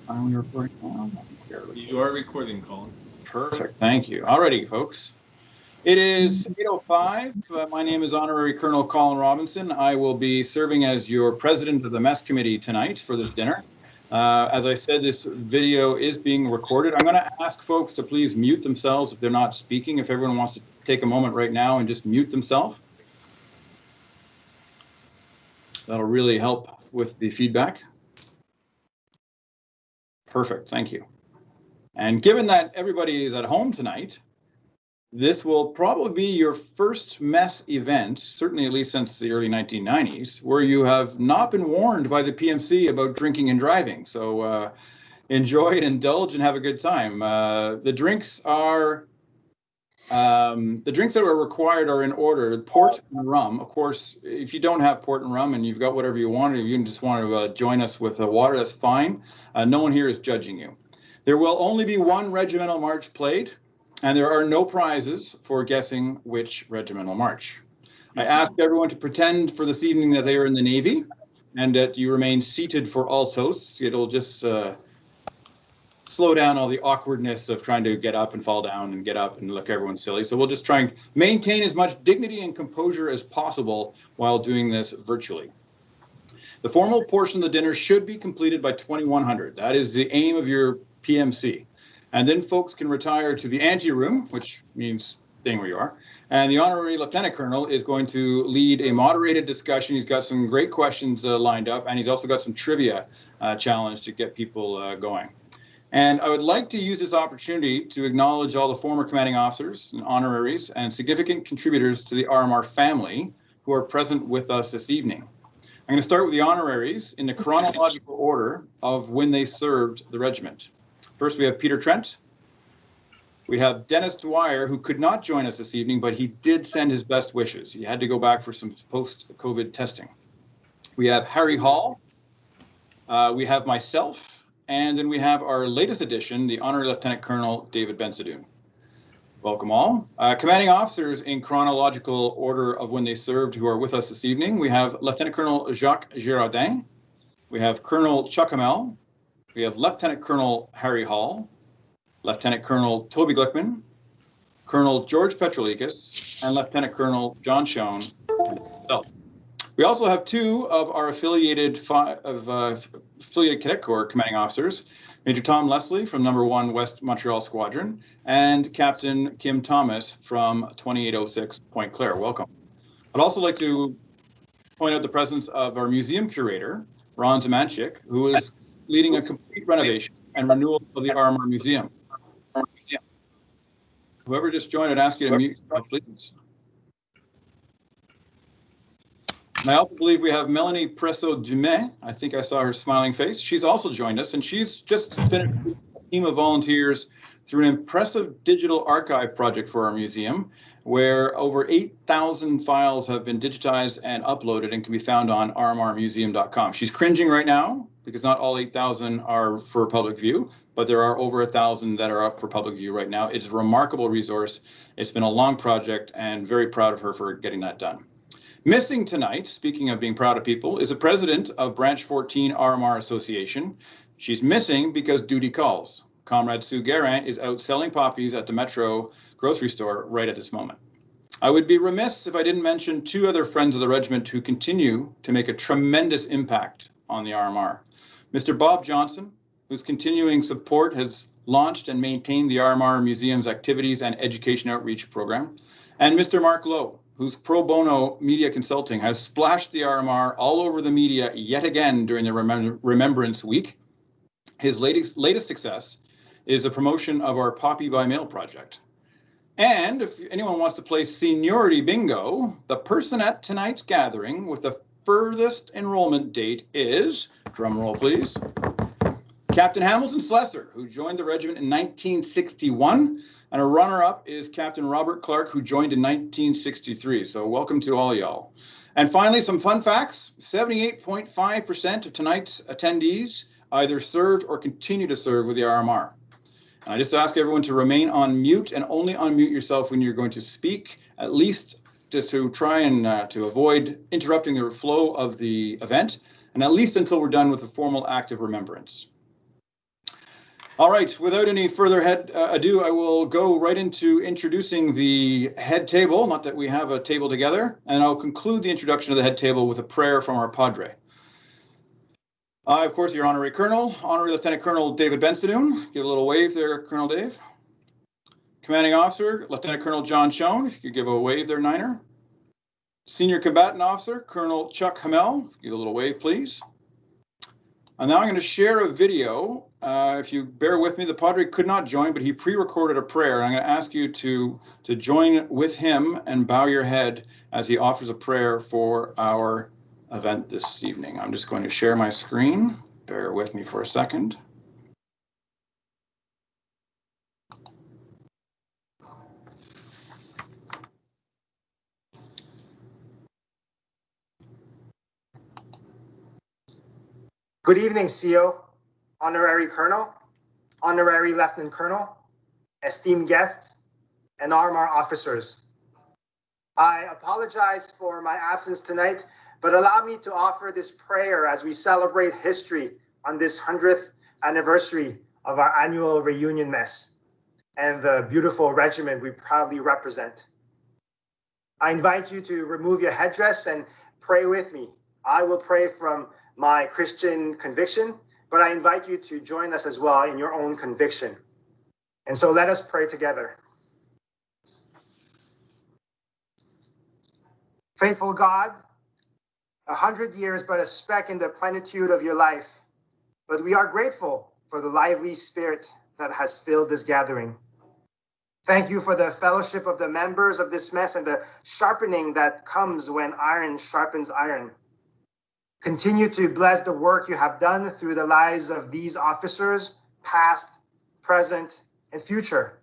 I'm recording now. You are recording, Colin. Perfect. Thank you. Alrighty, folks. It is 8:05. My name is Honorary Colonel Colin Robinson. I will be serving as your president of the mess committee tonight for this dinner. As I said, this video is being recorded. I'm going to ask folks to please mute themselves if they're not speaking. If everyone wants to take a moment right now and just mute themselves, that'll really help with the feedback. Perfect. Thank you. And given that everybody is at home tonight, this will probably be your first mess event, certainly at least since the early 1990s, where you have not been warned by the PMC about drinking and driving. So enjoy and indulge and have a good time. The drinks that are required are in order: port and rum. Of course, if you don't have port and rum and you've got whatever you want, or you just want to join us with water, that's fine. No one here is judging you. There will only be one regimental march played, and there are no prizes for guessing which regimental march. I ask everyone to pretend for this evening that they are in the Navy and that you remain seated for all toasts. It'll just slow down all the awkwardness of trying to get up and fall down and get up and look everyone silly. So we'll just try and maintain as much dignity and composure as possible while doing this virtually. The formal portion of the dinner should be completed by 2100. That is the aim of your PMC. And then folks can retire to the anteroom, which means staying where you are. And the Honorary Lieutenant Colonel is going to lead a moderated discussion. He's got some great questions lined up, and he's also got some trivia challenge to get people going. And I would like to use this opportunity to acknowledge all the former commanding officers and honoraries and significant contributors to the RMR family who are present with us this evening. I'm going to start with the honoraries in the chronological order of when they served the regiment. First, we have Peter Trent. We have Dennis Dwyer, who could not join us this evening, but he did send his best wishes. He had to go back for some post-COVID testing. We have Harry Hall. We have myself. And then we have our latest addition, the Honorary Lieutenant Colonel David Bensadoun. Welcome all. Commanding officers in chronological order of when they served who are with us this evening. We have Lieutenant Colonel Jacques Girardin. We have Colonel Chuck Hamel. We have Lieutenant Colonel Harry Hall, Lieutenant Colonel Toby Glickman, Colonel George Petrolikis, and Lieutenant Colonel John Schoen and myself. We also have two of our affiliated Cadet Corps commanding officers, Major Tom Leslie from number 1 West Montreal Squadron, and Captain Kim Thomas from 2806 Point Claire. Welcome. I'd also like to point out the presence of our museum curator, Ron Zamanchik, who is leading a complete renovation and renewal of the RMR Museum. Whoever just joined, I'd ask you to mute yourself, please. And I also believe we have Melanie Presso-Dumais. I think I saw her smiling face. She's also joined us, and she's just finished a team of volunteers through an impressive digital archive project for our museum, where over 8,000 files have been digitized and uploaded and can be found on rmrmuseum.com. She's cringing right now because not all 8,000 are for public view, but there are over 1,000 that are up for public view right now. It's a remarkable resource. It's been a long project, and very proud of her for getting that done. Missing tonight, speaking of being proud of people, is the president of Branch 14 RMR Association. She's missing because duty calls. Comrade Sue Guerin is out selling poppies at the Metro grocery store right at this moment. I would be remiss if I didn't mention two other friends of the regiment who continue to make a tremendous impact on the RMR. Mr. Bob Johnson, whose continuing support has launched and maintained the RMR Museum's activities and education outreach program, and Mr. Mark Lowe, whose pro bono media consulting has splashed the RMR all over the media yet again during the Remembrance Week. His latest success is the promotion of our Poppy by Mail project. And if anyone wants to play seniority bingo, the person at tonight's gathering with the furthest enrollment date is, drum roll please, Captain Hamilton Slesser, who joined the regiment in 1961. And a runner-up is Captain Robert Clark, who joined in 1963. So welcome to all y'all. And finally, some fun facts. 78.5% of tonight's attendees either served or continue to serve with the RMR. And I just ask everyone to remain on mute and only unmute yourself when you're going to speak, at least just to try and to avoid interrupting the flow of the event, and at least until we're done with the formal act of remembrance. All right, without any further ado, I will go right into introducing the head table, not that we have a table together, and I'll conclude the introduction of the head table with a prayer from our Padre. Of course, your Honorary Colonel, Honorary Lieutenant Colonel David Bensadoun. Give a little wave there, Colonel Dave. Commanding Officer, Lieutenant Colonel John Schoen, if you could give a wave there, Niner. Senior Combatant Officer, Colonel Chuck Hamel, give a little wave, please. And now I'm going to share a video. If you bear with me, the Padre could not join, but he pre-recorded a prayer. I'm going to ask you to join with him and bow your head as he offers a prayer for our event this evening. I'm just going to share my screen. Bear with me for a second. Good evening, CO, Honorary Colonel, Honorary Lieutenant Colonel, esteemed guests, and RMR officers. I apologize for my absence tonight, but allow me to offer this prayer as we celebrate history on this 100th anniversary of our annual reunion mess and the beautiful regiment we proudly represent. I invite you to remove your headdress and pray with me. I will pray from my Christian conviction, but I invite you to join us as well in your own conviction. And so let us pray together. Faithful God, 100 years but a speck in the plenitude of your life, but we are grateful for the lively spirit that has filled this gathering. Thank you for the fellowship of the members of this mess and the sharpening that comes when iron sharpens iron. Continue to bless the work you have done through the lives of these officers, past, present, and future.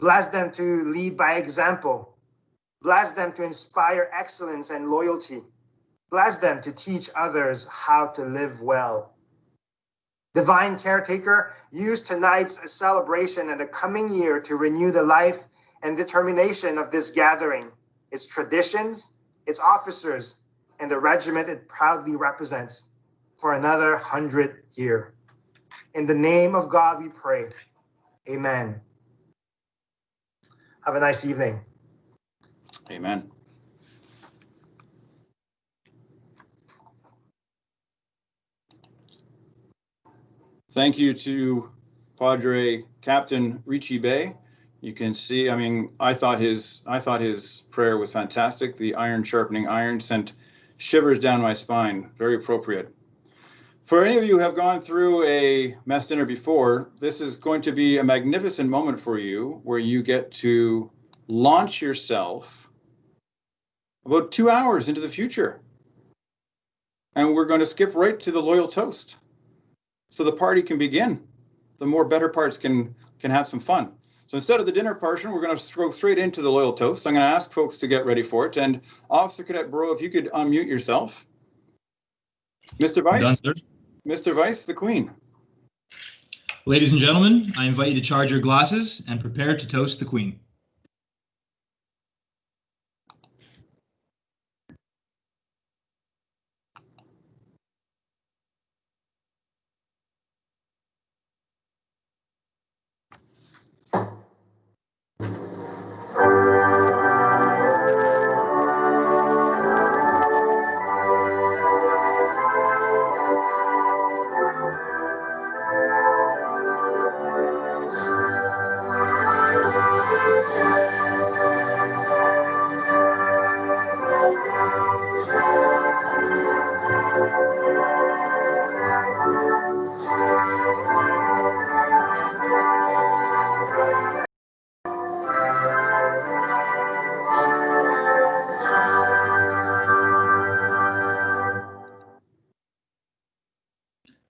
Bless them to lead by example. Bless them to inspire excellence and loyalty. Bless them to teach others how to live well. Divine Caretaker, use tonight's celebration and the coming year to renew the life and determination of this gathering, its traditions, its officers, and the regiment it proudly represents for another 100 years. In the name of God we pray. Amen. Have a nice evening. Amen. Thank you to Padre Captain Richie Bay. You can see, I mean, I thought his prayer was fantastic. The iron sharpening iron sent shivers down my spine. Very appropriate. For any of you who have gone through a mess dinner before, this is going to be a magnificent moment for you where you get to launch yourself about 2 hours into the future. And we're going to skip right to the loyal toast, so the party can begin. The more better parts can have some fun. So instead of the dinner portion, we're going to go straight into the loyal toast. I'm going to ask folks to get ready for it. And Officer Cadet Bro, if you could unmute yourself. Mr. Vice, Done, sir. Mr. Vice, the Queen. Ladies and gentlemen, I invite you to charge your glasses and prepare to toast the Queen.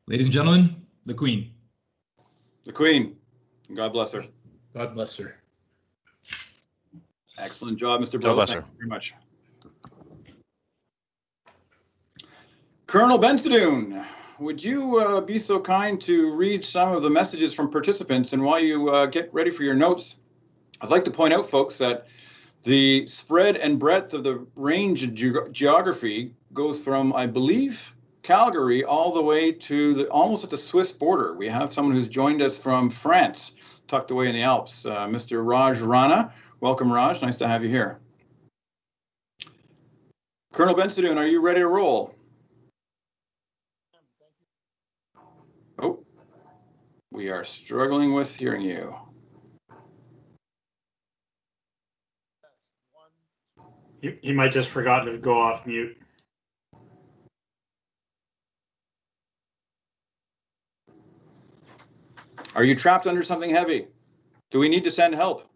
Ladies and gentlemen, the Queen. The Queen. God bless her. God bless her. Excellent job, Mr. God bless Thank her. you very much. Colonel Bensadoun, would you be so kind to read some of the messages from participants? And while you get ready for your notes, I'd like to point out, folks, that the spread and breadth of the range of geography goes from, I believe, Calgary all the way to almost at the Swiss border. We have someone who's joined us from France, tucked away in the Alps, Mr. Raj Rana. Welcome, Raj. Nice to have you here. Colonel Bensadoun, are you ready to roll? Oh, we are struggling with hearing you. He might just forgotten to go off mute. Are you trapped under something heavy? Do we need to send help?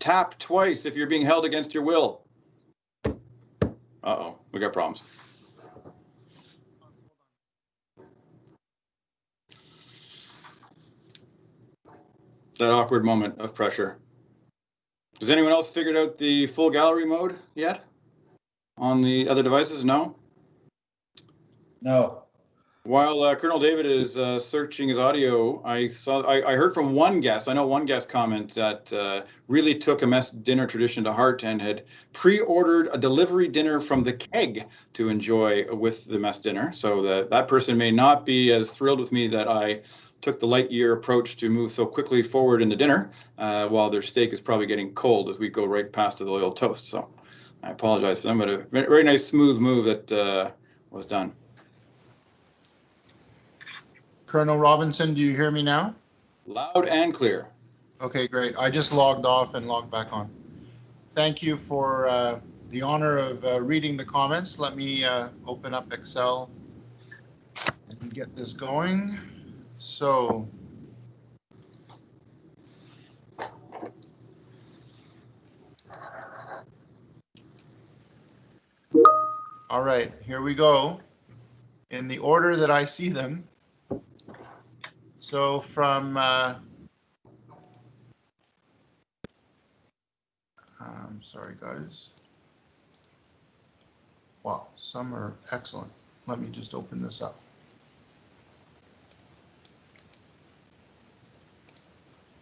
Tap twice if you're being held against your will. Uh-oh, we got problems. That awkward moment of pressure. Has anyone else figured out the full gallery mode yet? On the other devices? No? No. While Colonel David is searching his audio, I heard from one guest. I know one guest comment that really took a mess dinner tradition to heart and had pre-ordered a delivery dinner from the keg to enjoy with the mess dinner. So that person may not be as thrilled with me that I took the light year approach to move so quickly forward in the dinner, while their steak is probably getting cold as we go right past to the Royal Toast. So I apologize for them, but a very nice smooth move that was done. Colonel Robinson, do you hear me now? Loud and clear. Okay, great. I just logged off and logged back on. Thank you for the honor of reading the comments. Let me open up Excel and get this going. So, all right, here we go. In the order that I see them. So from I'm sorry, guys. Wow, some are excellent. Let me just open this up.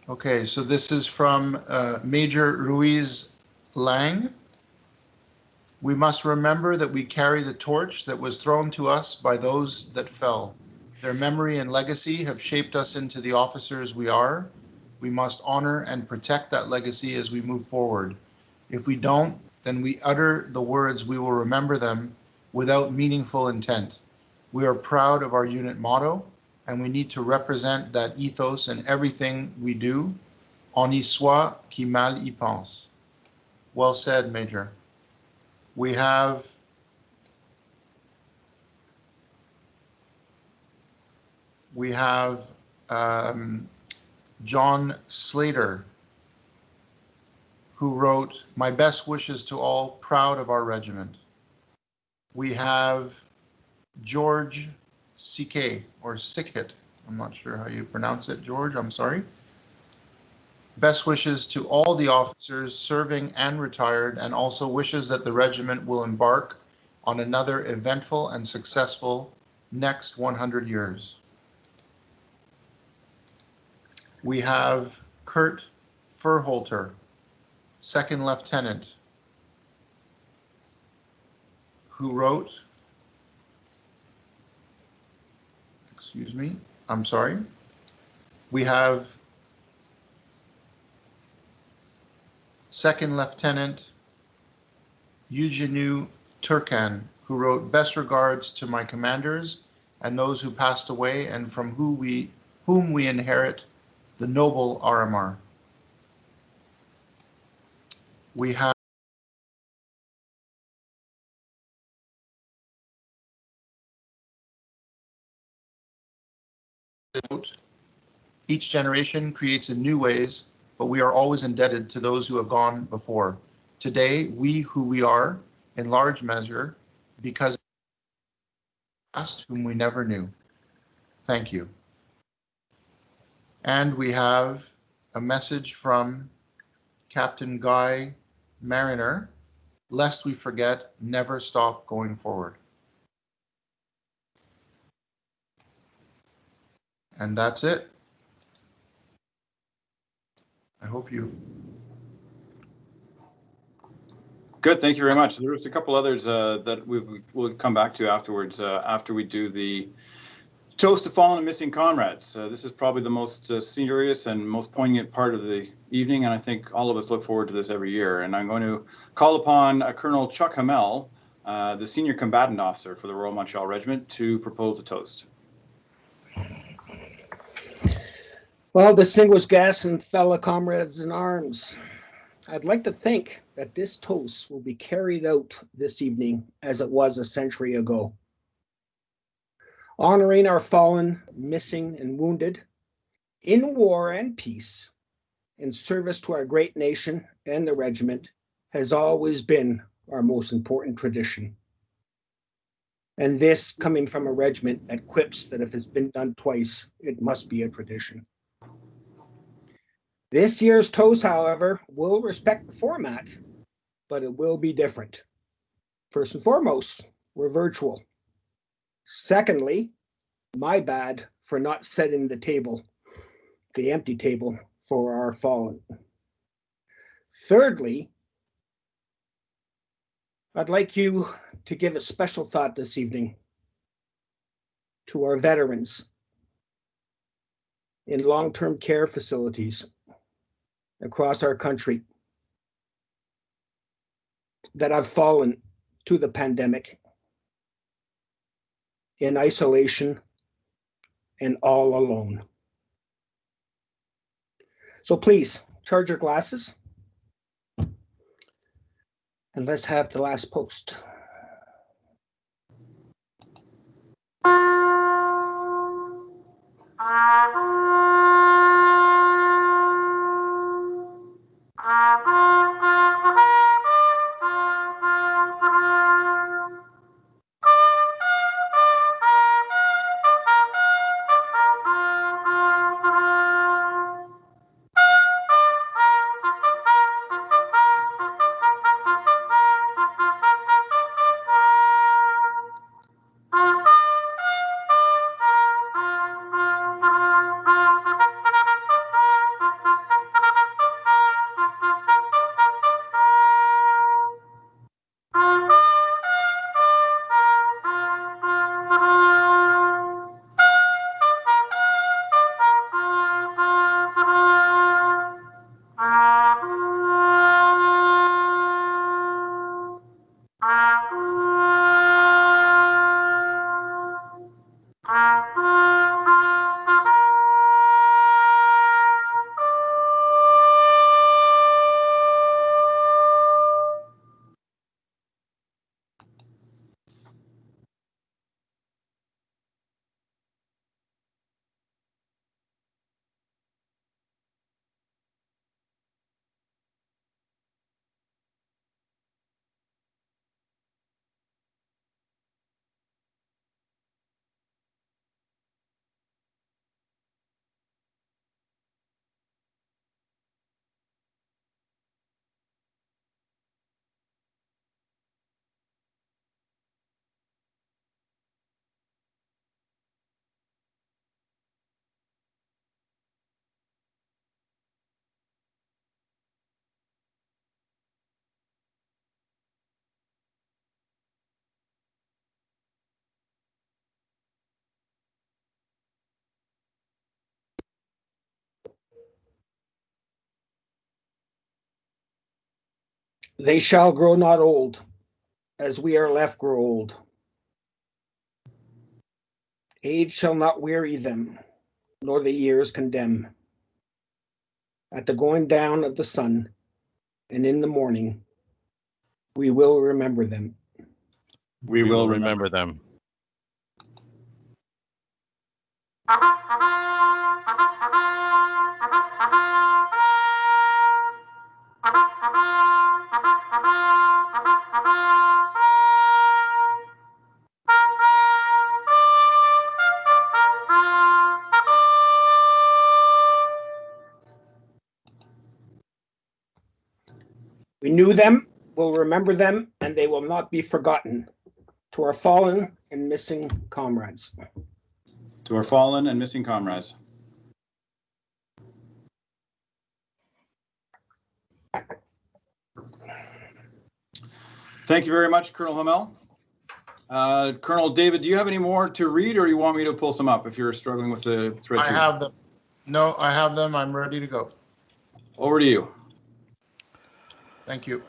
Okay, so this is from Major Ruiz Lang. We must remember that we carry the torch that was thrown to us by those that fell. Their memory and legacy have shaped us into the officers we are. We must honor and protect that legacy as we move forward. If we don't, then we utter the words, we will remember them without meaningful intent. We are proud of our unit motto, and we need to represent that ethos in everything we do. Honi, Soit, qui mal y pense. Well said, Major. We have John Slater, who wrote, "My best wishes to all, proud of our regiment." We have George Siquet, or Sickett. I'm not sure how you pronounce it, George, I'm sorry. Best wishes to all the officers serving and retired, and also wishes that the regiment will embark on another eventful and successful next 100 years. We have Kurt Furholter, Second Lieutenant, who wrote, excuse me, I'm sorry. We have Second Lieutenant Eugeniu Turkan, who wrote, "Best regards to my commanders and those who passed away and from whom we inherit the noble RMR." We have each generation creates in new ways, but we are always indebted to those who have gone before. Today, we who we are, in large measure, because of the past whom we never knew. Thank you. And we have a message from Captain Guy Mariner, "Lest we forget, never stop going forward." And that's it. I hope you. Good, thank you very much. There's a couple others that we'll come back to afterwards, after we do the toast to fallen and missing comrades. This is probably the most serious and most poignant part of the evening, and I think all of us look forward to this every year. And I'm going to call upon Colonel Chuck Hamel, the senior combatant officer for the Royal Montreal Regiment, to propose a toast. Well, distinguished guests and fellow comrades in arms, I'd like to think that this toast will be carried out this evening as it was a century ago. Honoring our fallen, missing, and wounded in war and peace in service to our great nation and the regiment has always been our most important tradition. And this coming from a regiment that quips that if it's been done twice, it must be a tradition. This year's toast, however, will respect the format, but it will be different. First and foremost, we're virtual. Secondly, my bad for not setting the table, the empty table for our fallen. Thirdly, I'd like you to give a special thought this evening to our veterans in long-term care facilities across our country that have fallen to the pandemic in isolation and all alone. So please charge your glasses and let's have the last post. They shall grow not old, as we are left grow old. Age shall not weary them, nor the years condemn. At the going down of the sun, and in the morning, we will remember them. We will remember them. We knew them, will remember them, and they will not be forgotten. To our fallen and missing comrades. To our fallen and missing comrades. Thank you very much, Colonel Hamel. Colonel David, do you have any more to read, or you want me to pull some up if you're struggling with the thread? I have them. No, I have them. I'm ready to go. Over to you. Thank you.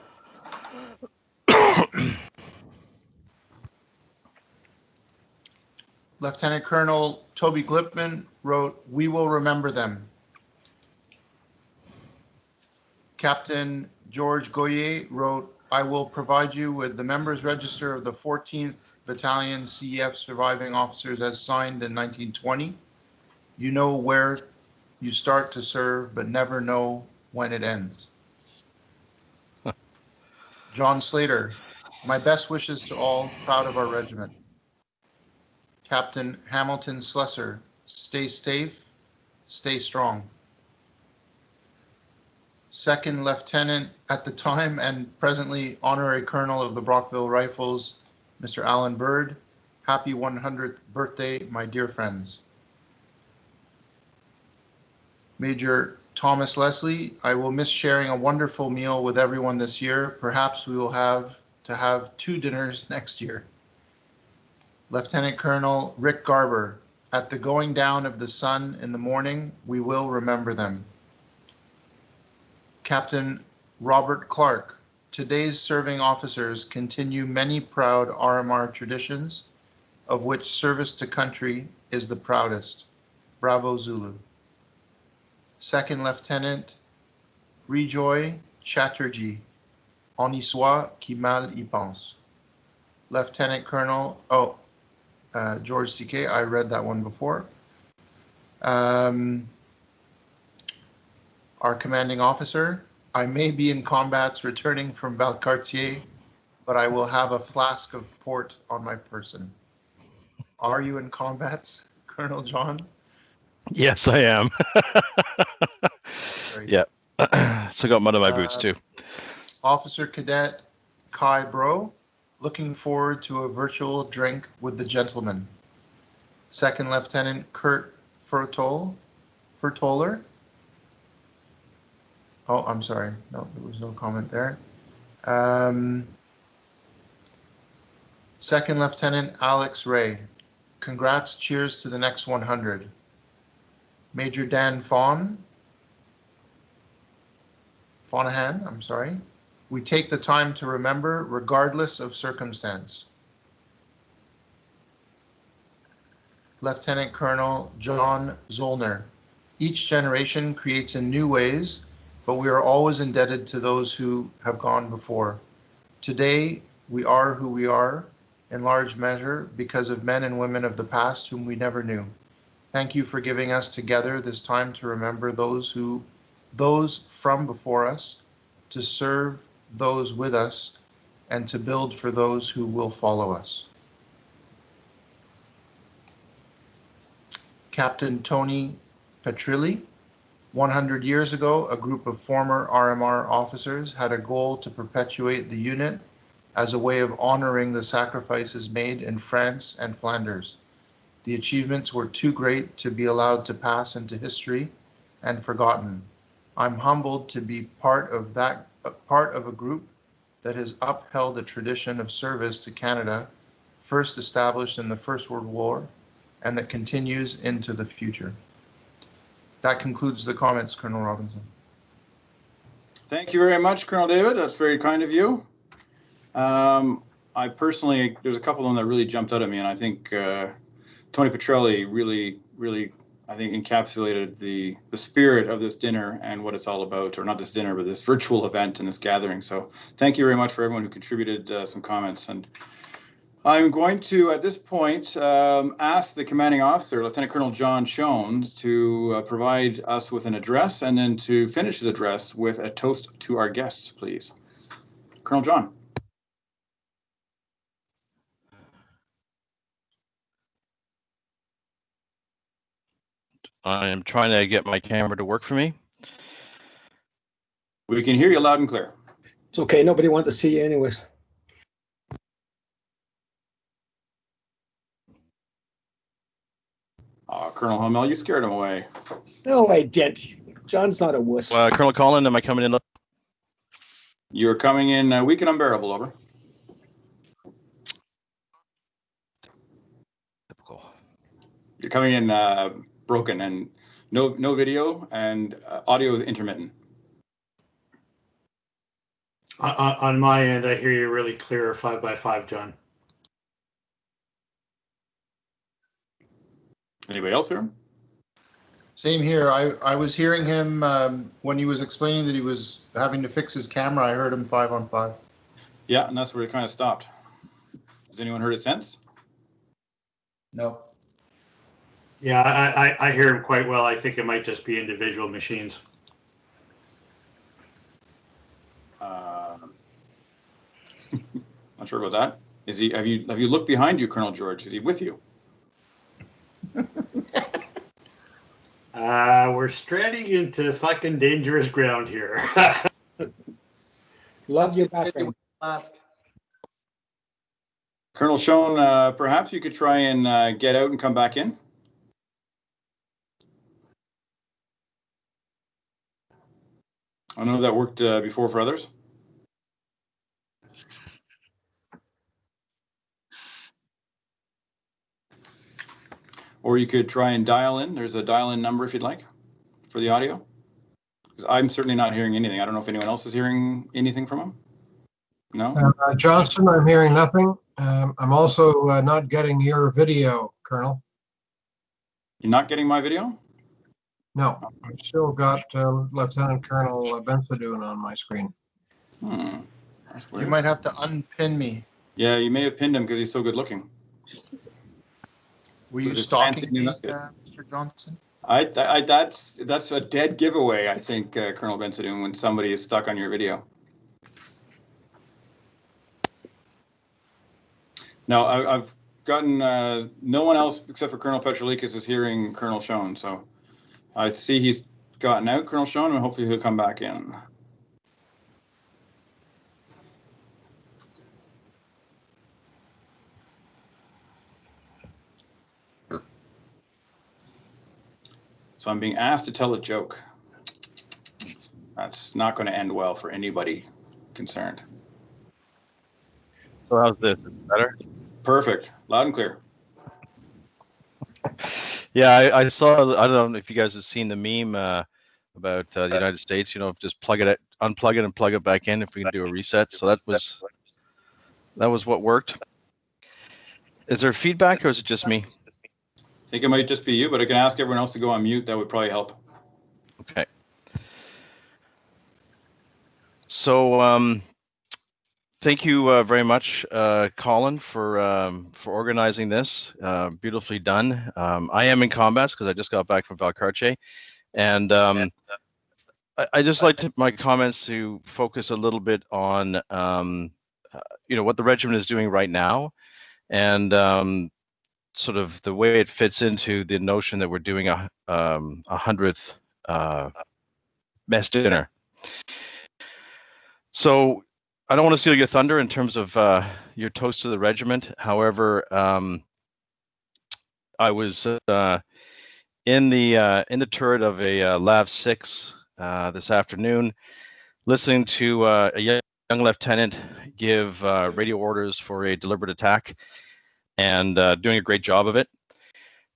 Lieutenant Colonel Toby Glipman wrote, "We will remember them." Captain George Goyer wrote, "I will provide you with the members register of the 14th Battalion CEF surviving officers as signed in 1920. You know where you start to serve, but never know when it ends." John Slater, "My best wishes to all, proud of our regiment." Captain Hamilton Slesser, "Stay safe, stay strong." Second Lieutenant at the time and presently Honorary Colonel of the Brockville Rifles, Mr. Alan Bird, "Happy 100th birthday, my dear friends." Major Thomas Leslie, "I will miss sharing a wonderful meal with everyone this year. Perhaps we will have to have 2 dinners next year." Lieutenant Colonel Rick Garber, "At the going down of the sun in the morning, we will remember them." Captain Robert Clark, "Today's serving officers continue many proud RMR traditions, of which service to country is the proudest. Bravo Zulu." Second Lieutenant Rejoy Chatterjee, "On y soit qui mal y pense." Lieutenant Colonel, George C.K., I read that one before. Our commanding officer, "I may be in combats returning from Valcartier, but I will have a flask of port on my person." Are you in combats, Colonel John? Yes, I am. Yeah. So got mud on my boots too. Officer Cadet Kai Bro, "Looking forward to a virtual drink with the gentlemen." Second Lieutenant Kurt Furtoler. Oh, I'm sorry. No, there was no comment there. Second Lieutenant Alex Ray, "Congrats, cheers to the next 100. Major Dan Faunahan, I'm sorry, "We take the time to remember regardless of circumstance." Lieutenant Colonel John Zollner, "Each generation creates in new ways, but we are always indebted to those who have gone before. Today, we are who we are, in large measure because of men and women of the past whom we never knew. Thank you for giving us together this time to remember those from before us, to serve those with us, and to build for those who will follow us." Captain Tony Petrilli, 100 years ago, a group of former RMR officers had a goal to perpetuate the unit as a way of honoring the sacrifices made in France and Flanders. The achievements were too great to be allowed to pass into history and forgotten. I'm humbled to be part of a group that has upheld a tradition of service to Canada, first established in the First World War, and that continues into the future. That concludes the comments, Colonel Robinson. Thank you very much, Colonel David. That's very kind of you. I personally, there's a couple of them that really jumped out at me, and I think Tony Petrelli really, I think, encapsulated the spirit of this dinner and what it's all about, or not this dinner, but this virtual event and this gathering. So thank you very much for everyone who contributed some comments. And I'm going to, at this point, ask the commanding officer, Lieutenant Colonel John Schoen, to provide us with an address, and then to finish his address with a toast to our guests, please. Colonel John. I am trying to get my camera to work for me. We can hear you loud and clear. It's okay. Nobody wanted to see you anyways. Colonel Hamel, you scared him away. No, I didn't. John's not a wuss. Colonel Collin, am I coming in? You're coming in weak and unbearable, over. You're coming in broken and no video and audio is intermittent. On my end, I hear you really clear 5x5, John. Anybody else hear him? Same here. I was hearing him when he was explaining that he was having to fix his camera. I heard him 5-on-5. Yeah, and that's where it kind of stopped. Has anyone heard it since? No. Yeah, I hear him quite well. I think it might just be individual machines. Not sure about that. Is he? Have you looked behind you, Colonel George? Is he with you? We're straying into fucking dangerous ground here. Love your background. Ask. Colonel Schoen, perhaps you could try and get out and come back in. I know that worked before for others. Or you could try and dial in. There's a dial-in number if you'd like for the audio. Because I'm certainly not hearing anything. I don't know if anyone else is hearing anything from him. No? Johnson, I'm hearing nothing. I'm also not getting your video, Colonel. You're not getting my video? No, I've still got Lieutenant Colonel Bensadoun on my screen. That's weird. You might have to unpin me. Yeah, you may have pinned him because he's so good looking. Were you With his stalking fancy me, new musket. Mr. Johnson? That's a dead giveaway, I think, Colonel Bensadoun, when somebody is stuck on your video. No, I've gotten no one else except for Colonel Petrolikas is hearing Colonel Schoen, so I see he's gotten out, Colonel Schoen, and hopefully he'll come back in. So I'm being asked to tell a joke. That's not going to end well for anybody concerned. So how's this? Is it better? Perfect. Loud and clear. Yeah, I saw. I don't know if you guys have seen the meme about the United States. You know, just plug it, unplug it, and plug it back in if we can do a reset. So that was what worked. Is there feedback or is it just me? I think it might just be you, but I can ask everyone else to go on mute. That would probably help. Okay. So thank you very much, Colin, for organizing this. Beautifully done. I am in combat because I just got back from Valcarce, and I just like my comments to focus a little bit on what the regiment is doing right now, and sort of the way it fits into the notion that we're doing a 100th mess dinner. So I don't want to steal your thunder in terms of your toast to the regiment. However, I was in the turret of a LAV 6 this afternoon, listening to a young lieutenant give radio orders for a deliberate attack, and doing a great job of it.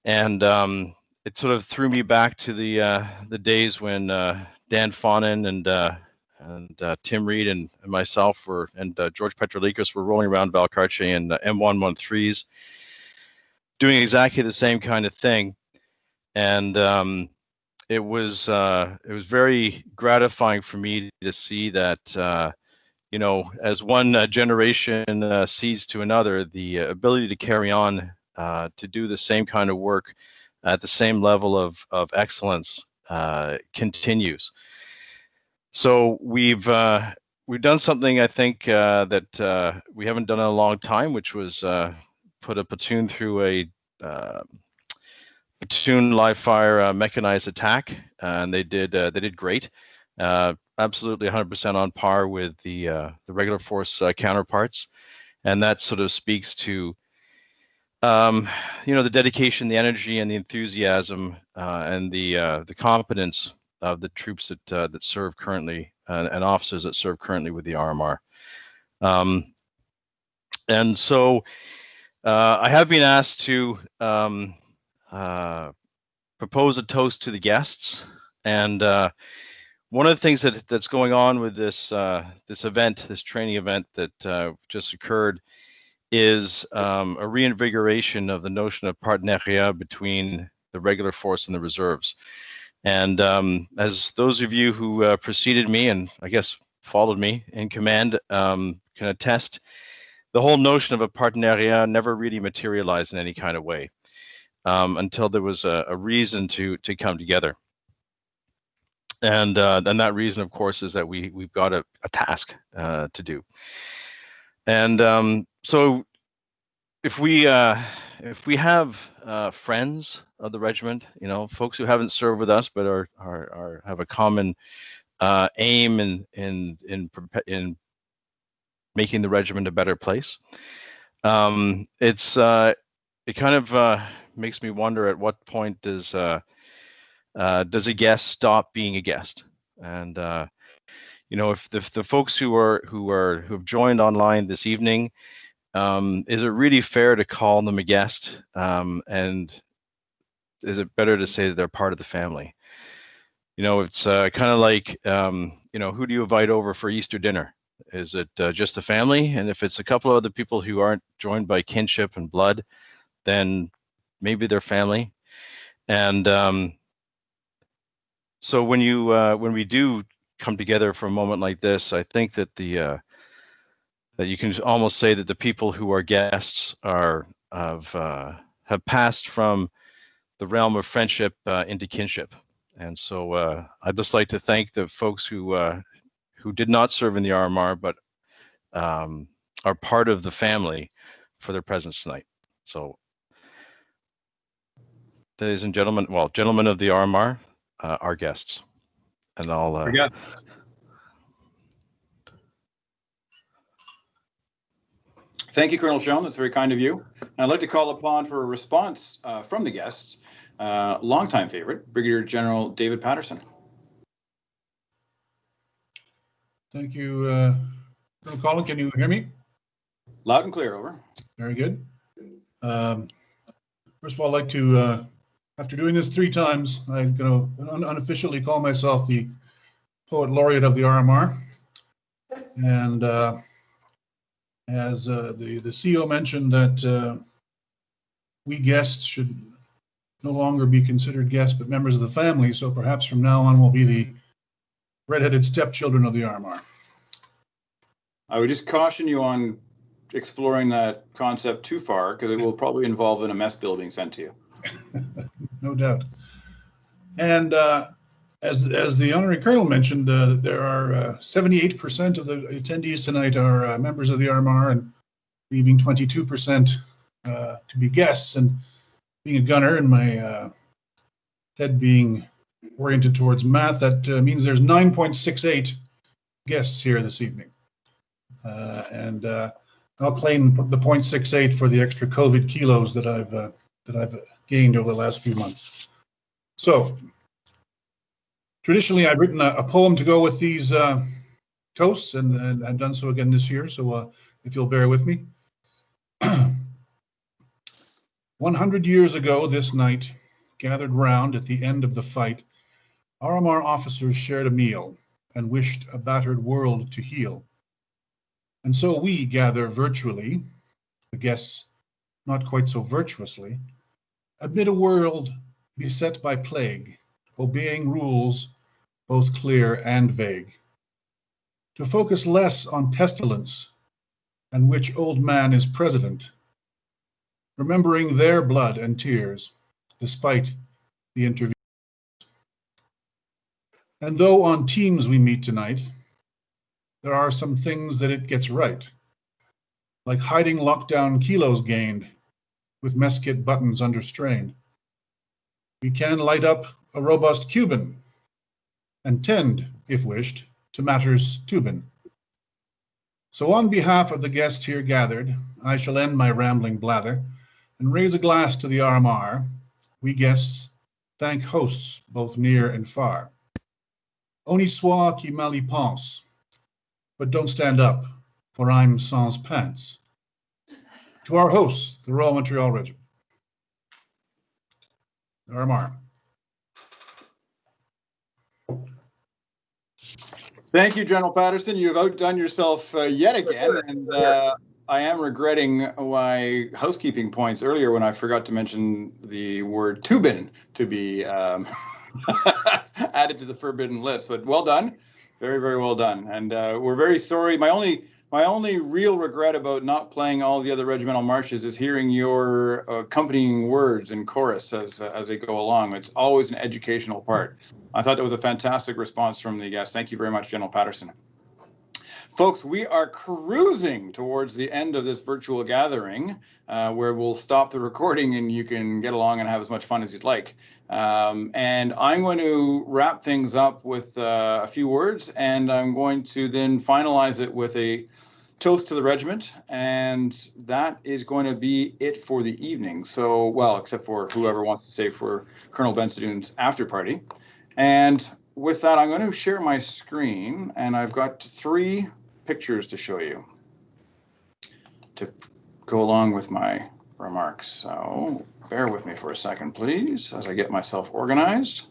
And it sort of threw me back to the days when Dan Fonin and Tim Reed and myself and George Petrolikas were rolling around Valcarce in M113s, doing exactly the same kind of thing. And it was very gratifying for me to see that as one generation cedes to another, the ability to carry on to do the same kind of work at the same level of excellence continues. So we've done something, I think, that we haven't done in a long time, which was put a platoon through a platoon live fire mechanized attack, and they did great. Absolutely 100% on par with the regular force counterparts, and that sort of speaks to the dedication, the energy, and the enthusiasm, and the competence of the troops that serve currently, and officers that serve currently with the RMR. And so I have been asked to propose a toast to the guests. And one of the things that's going on with this this training event that just occurred is a reinvigoration of the notion of partenariat between the regular force and the reserves. And as those of you who preceded me and I guess followed me in command can attest, the whole notion of a partenariat never really materialized in any kind of way until there was a reason to come together. And that reason, of course, is that we've got a task to do. And so if we have friends of the regiment, you know, folks who haven't served with us but are have a common aim in making the regiment a better place, it kind of makes me wonder at what point does a guest stop being a guest? And you know, if the folks who have joined online this evening, is it really fair to call them a guest? And is it better to say that they're part of the family? You know, it's kind of like, you know, who do you invite over for Easter dinner? Is it just the family? And if it's a couple of other people who aren't joined by kinship and blood, then maybe they're family. And so when we do come together for a moment like this, I think that that you can almost say that the people who are guests have passed from the realm of friendship into kinship. And so I'd just like to thank the folks who did not serve in the RMR but are part of the family for their presence tonight. So, ladies and gentlemen, well, gentlemen of the RMR, our guests, and I'll. Thank you, Colonel Schoen. That's very kind of you. And I'd like to call upon for a response from the guests, longtime favorite, Brigadier General David Patterson. Thank you, Colonel Collin. Can you hear me? Loud and clear, over. Very good. First of all, I'd like to, after doing this 3 times, I'm going to unofficially call myself the Poet Laureate of the RMR. And as the CEO mentioned that we guests should no longer be considered guests but members of the family, so perhaps from now on we'll be the redheaded stepchildren of the RMR. I would just caution you on exploring that concept too far, because it will probably involve an MS bill being sent to you. No doubt. And as the honorary colonel mentioned, there are 78% of the attendees tonight are members of the RMR, and leaving 22% to be guests. And being a gunner and my head being oriented towards math, that means there's 9.68 guests here this evening. And I'll claim the 0.68 for the extra COVID kilos that I've gained over the last few months. So, traditionally, I've written a poem to go with these toasts, and I've done so again this year, so if you'll bear with me. 100 years ago this night, gathered round at the end of the fight, RMR officers shared a meal and wished a battered world to heal. And so we gather virtually, the guests not quite so virtuously, amid a world beset by plague, obeying rules both clear and vague. To focus less on pestilence and which old man is president, remembering their blood and tears despite the interview. And though on teams we meet tonight, there are some things that it gets right, like hiding lockdown kilos gained with mess kit buttons under strain. We can light up a robust Cuban and tend, if wished, to matters Tubin. So on behalf of the guests here gathered, I shall end my rambling blather and raise a glass to the RMR. We guests thank hosts both near and far. Honi, Soit qui mal y pense, but don't stand up, for I'm sans pants. To our hosts, the Royal Montreal Regiment. RMR. Thank you, General Patterson. You've outdone yourself yet again, and I am regretting my housekeeping points earlier when I forgot to mention the word Tubin to be added to the forbidden list. But well done, very, very well done. And we're very sorry. My only real regret about not playing all the other regimental marches is hearing your accompanying words in chorus as they go along. It's always an educational part. I thought that was a fantastic response from the guests. Thank you very much, General Patterson. Folks, we are cruising towards the end of this virtual gathering where we'll stop the recording and you can get along and have as much fun as you'd like. And I'm going to wrap things up with a few words, and I'm going to then finalize it with a toast to the regiment, and that is going to be it for the evening. So, well, except for whoever wants to stay for Colonel Bensadoun's after party. And with that, I'm going to share my screen, and I've got 3 pictures to show you to go along with my remarks. So bear with me for a second, please, as I get myself organized.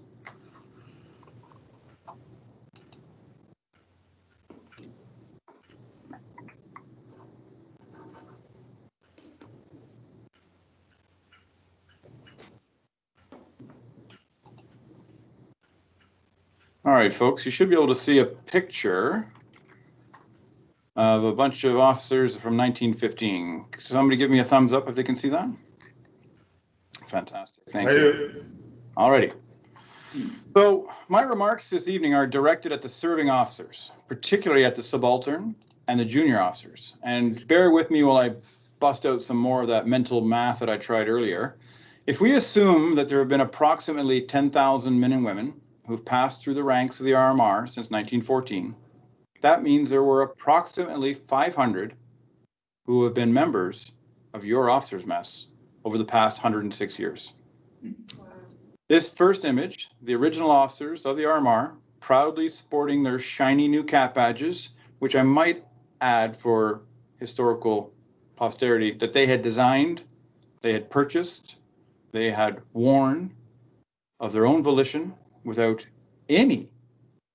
All right, folks, you should be able to see a picture of a bunch of officers from 1915. Somebody give me a thumbs up if they can see that. Fantastic, thank you. All righty. So my remarks this evening are directed at the serving officers, particularly at the subaltern and the junior officers. And bear with me while I bust out some more of that mental math that I tried earlier. If we assume that there have been approximately 10,000 men and women who've passed through the ranks of the RMR since 1914, that means there were approximately 500 who have been members of your officers' mess over the past 106 years. This first image, the original officers of the RMR, proudly sporting their shiny new cap badges, which I might add for historical posterity, that they had designed, they had purchased, they had worn of their own volition without any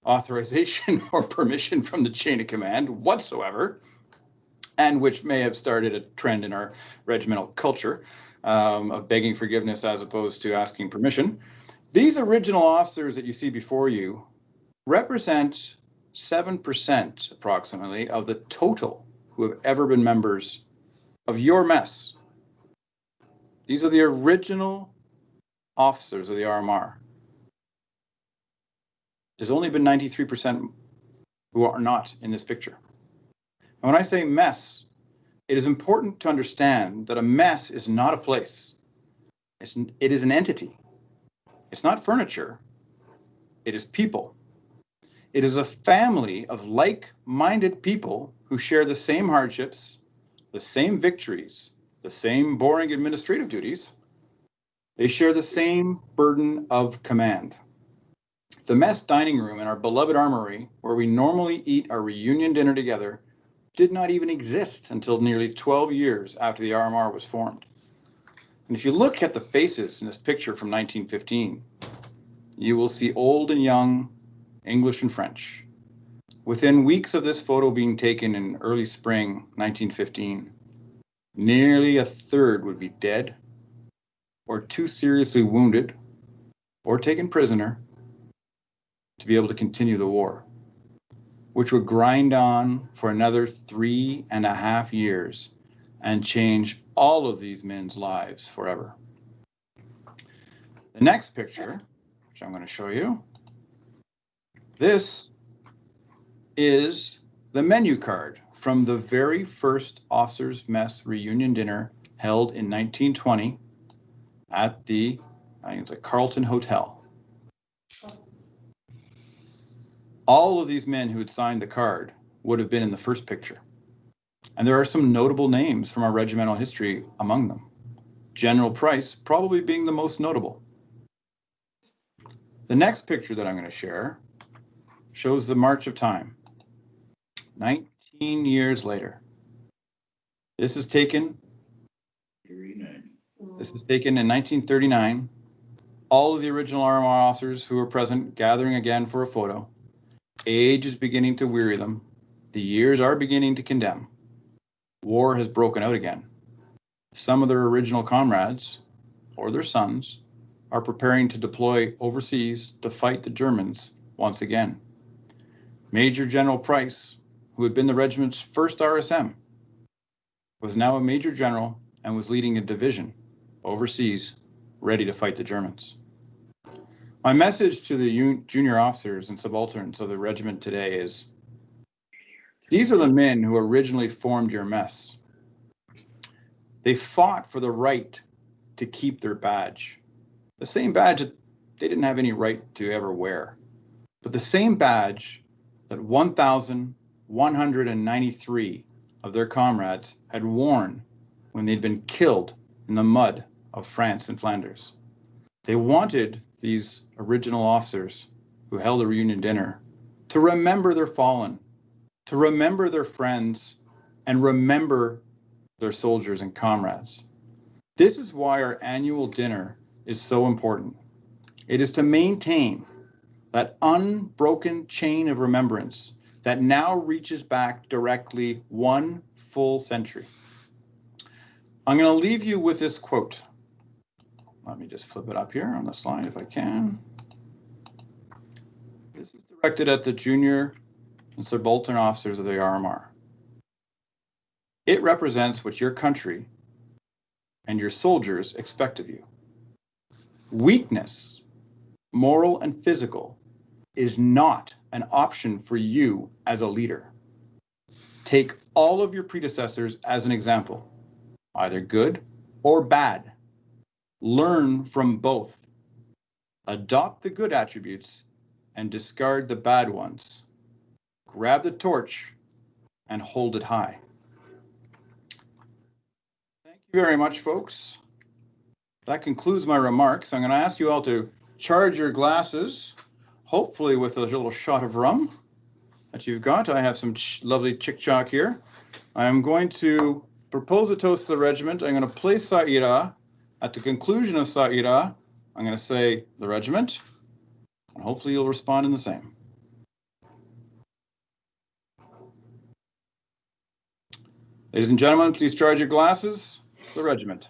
authorization or permission from the chain of command whatsoever, and which may have started a trend in our regimental culture of begging forgiveness as opposed to asking permission. These original officers that you see before you represent 7% approximately of the total who have ever been members of your mess. These are the original officers of the RMR. There's only been 93% who are not in this picture. And when I say mess, it is important to understand that a mess is not a place. It is an entity. It's not furniture. It is people. It is a family of like-minded people who share the same hardships, the same victories, the same boring administrative duties. They share the same burden of command. The mess dining room in our beloved armory, where we normally eat our reunion dinner together, did not even exist until nearly 12 years after the RMR was formed. And if you look at the faces in this picture from 1915, you will see old and young, English and French. Within weeks of this photo being taken in early spring 1915, nearly a third would be dead or too seriously wounded or taken prisoner to be able to continue the war, which would grind on for another 3.5 years and change all of these men's lives forever. The next picture, which I'm going to show you, this is the menu card from the very first Officers' Mess reunion dinner held in 1920 at the, I think it's a Carlton Hotel. All of these men who had signed the card would have been in the first picture. And there are some notable names from our regimental history among them. General Price probably being the most notable. The next picture that I'm going to share shows the march of time. 19 years later. This is taken in 1939 all of the original RMR officers who were present gathering again for a photo. Age is beginning to weary them. The years are beginning to condemn. War has broken out again. Some of their original comrades, or their sons, are preparing to deploy overseas to fight the Germans once again. Major General Price, who had been the regiment's first RSM, was now a major general and was leading a division overseas, ready to fight the Germans. My message to the junior officers and subalterns of the regiment today is, these are the men who originally formed your mess. They fought for the right to keep their badge. The same badge that they didn't have any right to ever wear, but the same badge that 1,193 of their comrades had worn when they'd been killed in the mud of France and Flanders. They wanted these original officers who held a reunion dinner to remember their fallen, to remember their friends, and remember their soldiers and comrades. This is why our annual dinner is so important. It is to maintain that unbroken chain of remembrance that now reaches back directly 1 full century. I'm going to leave you with this quote. Let me just flip it up here on the slide if I can. This is directed at the junior and subaltern officers of the RMR. It represents what your country and your soldiers expect of you. Weakness, moral and physical, is not an option for you as a leader. Take all of your predecessors as an example, either good or bad. Learn from both. Adopt the good attributes and discard the bad ones. Grab the torch and hold it high. Thank you very much, folks. That concludes my remarks. I'm going to ask you all to charge your glasses, hopefully with a little shot of rum that you've got. I have some lovely chick-chock here. I'm going to propose a toast to the regiment. I'm going to play Sa'ira. At the conclusion of Sa'ira, I'm going to say the regiment, and hopefully you'll respond in the same. Ladies and gentlemen, please charge your glasses. The regiment.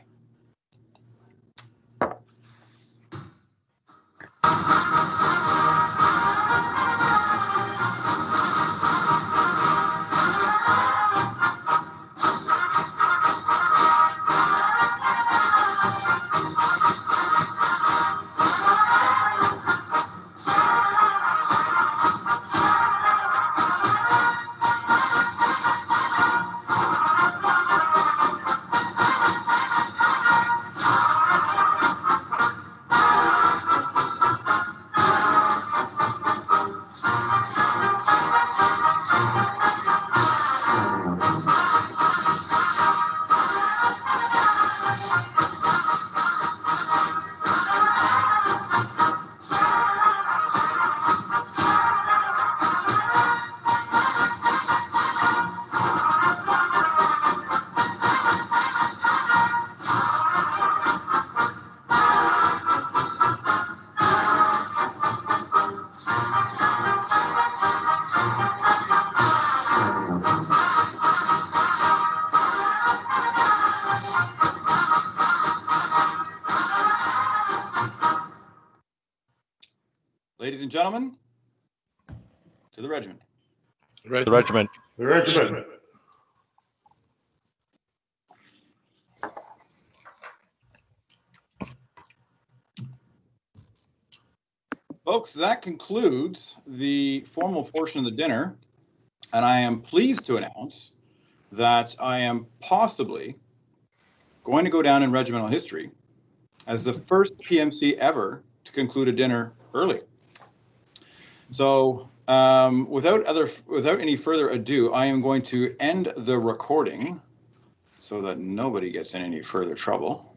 Ladies and gentlemen, to the regiment. The regiment. The regiment. Folks, that concludes the formal portion of the dinner, and I am pleased to announce that I am possibly going to go down in regimental history as the first PMC ever to conclude a dinner early. So without any further ado, I am going to end the recording so that nobody gets in any further trouble.